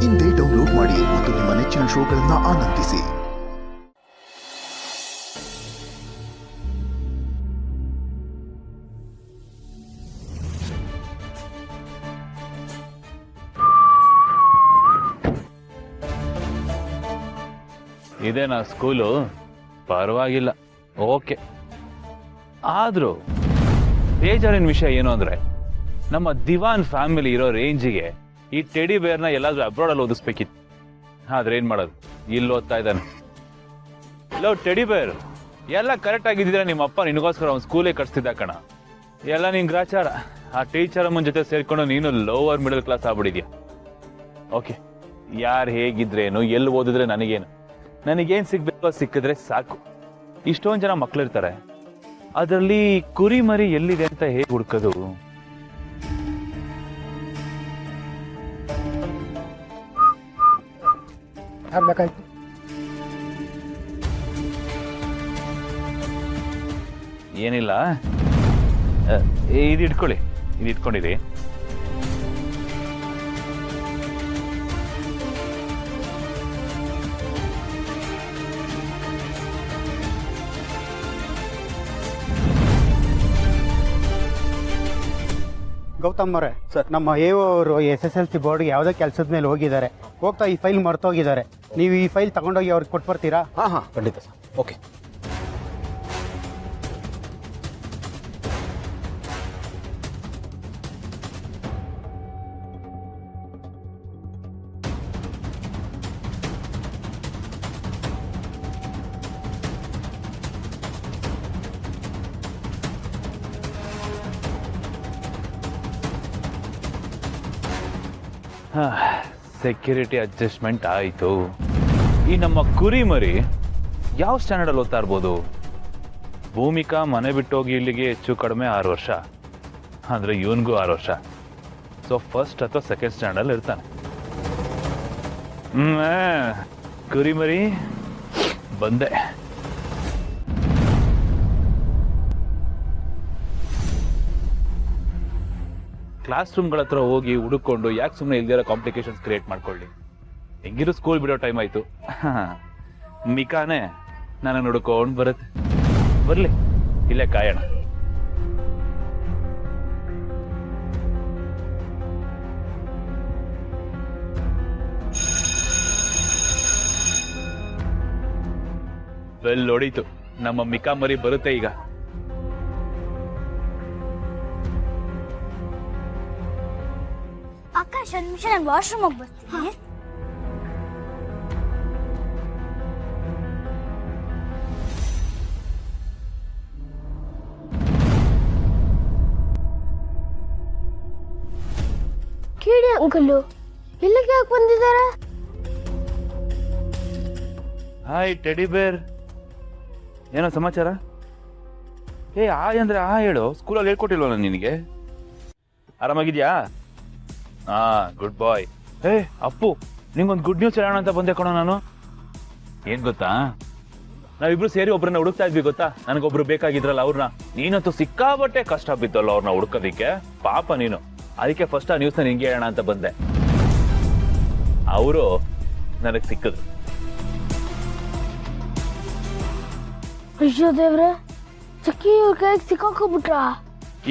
ಇಂದೇ ಡೌನ್ಲೋಡ್ ಮಾಡಿ ಮತ್ತು ನಿಮ್ಮ ನೆಚ್ಚಿನ ಶೋಗಳನ್ನು ಆನಂದಿಸಿ. ಇದೇನಾ ಸ್ಕೂಲು? ಪರವಾಗಿಲ್ಲ, ಓಕೆ. ಆದರೂ ಬೇಜಾರಿನ ವಿಷಯ ಏನು ಅಂದರೆ, ನಮ್ಮ ದಿವಾನ್ ಫ್ಯಾಮಿಲಿ ಇರೋ ರೇಂಜಿಗೆ ಈ ಟೆಡಿ ಬೇರ್ನ ಎಲ್ಲಾದ್ರೂ ಅಬ್ರಾಡಲ್ಲಿ ಓದಿಸ್ಬೇಕಿತ್ತು. ಆದ್ರೆ ಏನು ಮಾಡೋದು, ಇಲ್ಲಿ ಓದ್ತಾ ಇದ್ದಾನೆ. ಲೋ ಟೆಡಿ ಬೇರ್, ಎಲ್ಲ ಕರೆಕ್ಟ್ ಆಗಿದ್ದಿದ್ರೆ ನಿಮ್ಮ ಅಪ್ಪ ನಿನಗೋಸ್ಕರ ಅವ್ನು ಸ್ಕೂಲೇ ಕಟ್ಸ್ತಿದ್ದ ಕಣ. ಎಲ್ಲ ನಿನ್ ಗ್ರಾಚಾರ. ಆ ಟೀಚರ್ ಅಮ್ಮನ ಜೊತೆ ಸೇರ್ಕೊಂಡು ನೀನು ಲೋವರ್ ಮಿಡಲ್ ಕ್ಲಾಸ್ ಆಗ್ಬಿಟ್ಟಿದ್ಯಾ. ಓಕೆ, ಯಾರು ಹೇಗಿದ್ರೇನು, ಎಲ್ಲಿ ಓದಿದ್ರೆ ನನಗೇನು ಸಿಗ್ಬೇಕೋ ಸಿಕ್ಕಿದ್ರೆ ಸಾಕು. ಇಷ್ಟೊಂದು ಜನ ಮಕ್ಳಿರ್ತಾರೆ, ಅದರಲ್ಲಿ ಕುರಿ ಮರಿ ಎಲ್ಲಿದೆ ಅಂತ ಹೇಗೆ ಹುಡ್ಕೋದು? ಏನಿಲ್ಲ, ಇದು ಇಟ್ಕೊಂಡಿರಿ. ಗೌತಮ್ ಅವರೇ, ಸರ್, ನಮ್ಮ ಅವರು SSLC ಬೋರ್ಡ್ಗೆ ಯಾವುದೋ ಕೆಲಸದ ಮೇಲೆ ಹೋಗಿದ್ದಾರೆ. ಹೋಗ್ತಾ ಈ ಫೈಲ್ ಮರ್ತೋಗಿದ್ದಾರೆ. ನೀವು ಈ ಫೈಲ್ ತಗೊಂಡೋಗಿ ಅವ್ರಿಗೆ ಕೊಟ್ಬರ್ತೀರಾ? ಹಾಂ ಖಂಡಿತ ಸರ್. ಓಕೆ. ಸೆಕ್ಯೂರಿಟಿ ಅಡ್ಜಸ್ಟ್ಮೆಂಟ್ ಆಯಿತು. ಈ ನಮ್ಮ ಕುರಿ ಮರಿ ಯಾವ ಸ್ಟ್ಯಾಂಡರ್ಡಲ್ಲಿ ಓದ್ತಾ ಇರ್ಬೋದು? ಭೂಮಿಕಾ ಮನೆ ಬಿಟ್ಟೋಗಿ ಇಲ್ಲಿಗೆ ಹೆಚ್ಚು ಕಡಿಮೆ 6 ವರ್ಷ, ಅಂದರೆ ಇವನಿಗೂ 6 ವರ್ಷ. ಸೊ ಫಸ್ಟ್ ಅಥವಾ ಸೆಕೆಂಡ್ ಸ್ಟ್ಯಾಂಡರ್ಡಲ್ಲಿ ಇರ್ತಾನೆ. ಕುರಿ ಮರಿ ಬಂದೆ. ಕ್ಲಾಸ್ ರೂಮ್ಗಳ ಹತ್ರ ಹೋಗಿ ಹುಡುಕೊಂಡು ಯಾಕೆ ಸುಮ್ಮನೆ ಇಲ್ದಿರೋ ಕಾಂಪ್ಲಿಕೇಶನ್ಸ್ ಕ್ರಿಯೇಟ್ ಮಾಡ್ಕೊಳ್ಳಿ. ಹೆಂಗಿರೋ ಸ್ಕೂಲ್ ಬಿಡೋ ಟೈಮ್ ಆಯ್ತು. ಮಿಕಾನೆ ನಾನು ಹುಡುಕೊಂಡು ಬರುತ್ತೆ. ಬರ್ಲಿ, ಇಲ್ಲೇ ಕಾಯೋಣ. ಬೆಲ್ ಹೊಡೀತು. ನಮ್ಮ ಮಿಕಾ ಮರಿ ಬರುತ್ತೆ ಈಗ. ಆಕಾಶ್, ಒಂದು ನಿಮಿಷ, ನಾನು ವಾಶ್ರೂಮ್ ಹೋಗಿ ಬರ್ತೀನಿ. ಕೇಳಿ ಅಂಕಲ್ಲು, ಇಲ್ಲಿಗೆ ಯಾಕೆ ಬಂದಿದ್ದಾರೆ? ಹಾಯ್ ಟೆಡಿ ಬೇರ್, ಏನೋ ಸಮಾಚಾರ? ಆಯ್ ಅಂದ್ರೆ ಹೇಳು. ಸ್ಕೂಲಲ್ಲಿ ಹೇಳ್ಕೊಟ್ಟಿಲ್ವ ನಾನು ನಿನಗೆ? ಆರಾಮಾಗಿದ್ಯಾ? ಗುಡ್ ಬಾಯ್. ಅಪ್ಪು, ನಿಂಗೊಂದು ಗುಡ್ ನ್ಯೂಸ್ ಹೇಳೋಣ ಅಂತ ಬಂದೆ ಕಣೋ ನಾನು. ಏನ್ ಗೊತ್ತಾ, ನಾವಿಬ್ರು ಸೇರಿ ಒಬ್ರನ್ನ ಹುಡುಕ್ತಾ ಇದ್ವಿ ಗೊತ್ತಾ. ನನಗೊಬ್ರು ಬೇಕಾಗಿದ್ರಲ್ಲ ಅವ್ರನ್ನ. ನೀನಂತೂ ಸಿಕ್ಕಾಬಟ್ಟೆ ಕಷ್ಟ ಬಿತ್ತಲ್ಲ ಅವ್ರನ್ನ ಹುಡುಕೋದಿಕ್ಕೆ. ಪಾಪ ನೀನು. ಅದಕ್ಕೆ ಫಸ್ಟ್ ಆ ನ್ಯೂಸ್ನ ನಿಂಗೆ ಹೇಳೋಣ ಅಂತ ಬಂದೆ. ಅವರು ನನಗೆ ಸಿಕ್ಕಿದ್ರು. ಅಯ್ಯೋ ದೇವ್ರೆ, ಚಕ್ಕಿ ಇವ್ರ ಕೈಗೆ ಸಿಕ್ಕಾಕೋಬಿಟ್ರ.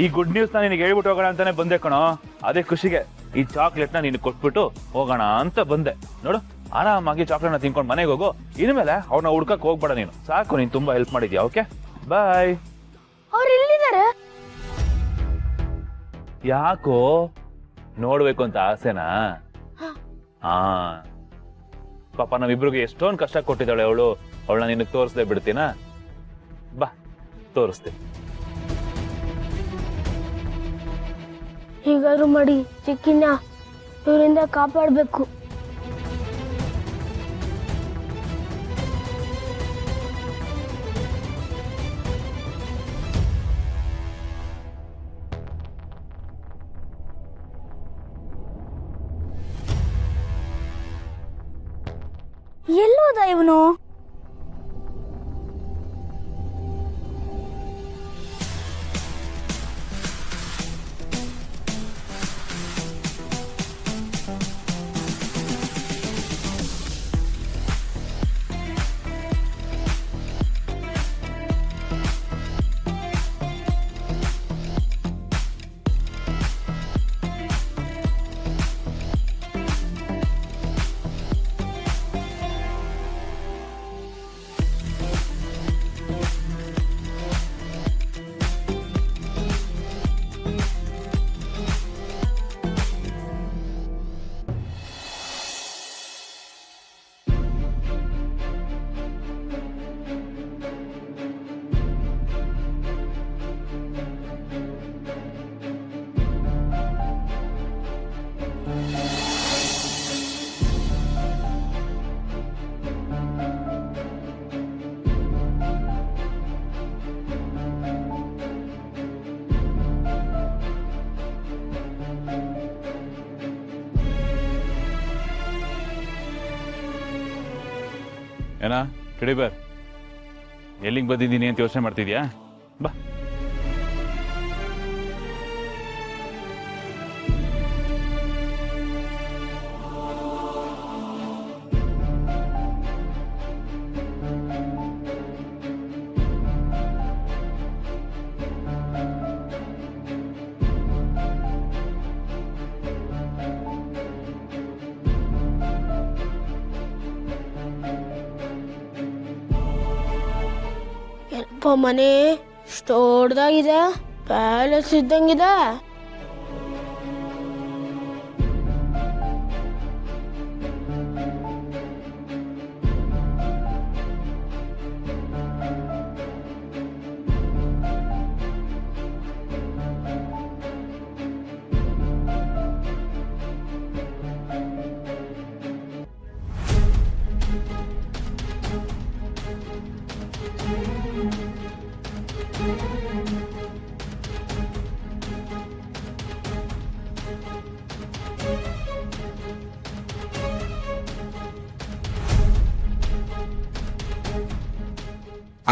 ಈ ಗುಡ್ ನ್ಯೂಸ್ ನ ನಿನಗೆ ಹೇಳ್ಬಿಟ್ಟು ಹೋಗೋಣ ಅಂತಾನೆ ಬಂದೆ ಕಣೋ. ಅದೇ ಖುಷಿಗೆ ಈ ಚಾಕ್ಲೇಟ್ ನ ನೀನು ಕೊಟ್ಬಿಟ್ಟು ಹೋಗೋಣ ಅಂತ ಬಂದೆ. ನೋಡು, ಆರಾಮಾಗಿ ಚಾಕ್ಲೇಟ್ ನ ತಿನ್ಕೊಂಡು ಮನೆಗೆ ಹೋಗು. ಇನ್ಮೇಲೆ ಅವ್ರನ್ನ ಹುಡ್ಕಕ್ ಹೋಗ್ಬೇಡ ನೀನು. ಸಾಕು, ನೀನು ತುಂಬಾ ಹೆಲ್ಪ್ ಮಾಡಿದ್ಯಾ. ಓಕೆ, ಬಾಯ್. ಅವ್ರು ಎಲ್ಲಿದ್ದಾರೆ? ಯಾಕೋ, ನೋಡ್ಬೇಕು ಅಂತ ಆಸೆನಾ? ಪಾಪ ನಾವಿಬ್ರಿಗೆ ಎಷ್ಟೊಂದು ಕಷ್ಟ ಕೊಟ್ಟಿದ್ದಾಳೆ ಅವಳು. ಅವಳನ್ನ ನಿನಗೆ ತೋರಿಸ್ದೆ ಬಿಡ್ತೀನಾ? ಬಾ, ತೋರಿಸ್ತೀನಿ. ಹೀಗಾದ್ರೂ ಮಾಡಿ ಚಿಕ್ಕಿನ ಇವರಿಂದ ಕಾಪಾಡಬೇಕು. ಎಲ್ಲೋದ ಇವನು? ಏನಾ ಕಿಡಿಬೇರ್, ಎಲ್ಲಿಗೆ ಬಂದಿದ್ದೀನಿ ಅಂತ ಯೋಚನೆ ಮಾಡ್ತಿದ್ಯಾ? ಬಾ. ಏನಪ್ಪ ಮನೆ ಇಷ್ಟು ದೊಡ್ಡದಾಗಿದೆ, ಪ್ಯಾಲೇಸ್ ಇದ್ದಂಗಿದೆ.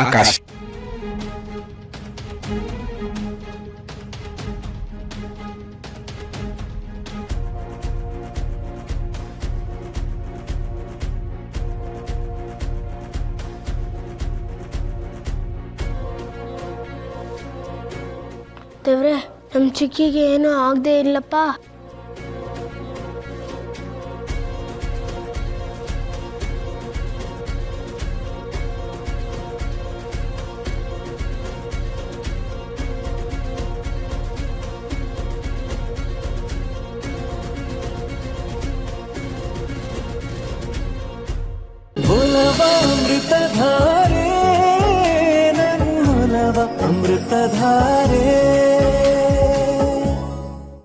ಆಕಾಶ್ ದೇವ್ರೆ, ನಮ್ಮ ಚಿಕ್ಕಿಗೆ ಏನೂ ಆಗದೆ ಇಲ್ಲಪ್ಪ. ಅಮೃತಧಾರೆ ನನ್ನ ಅಮೃತಧಾರೆ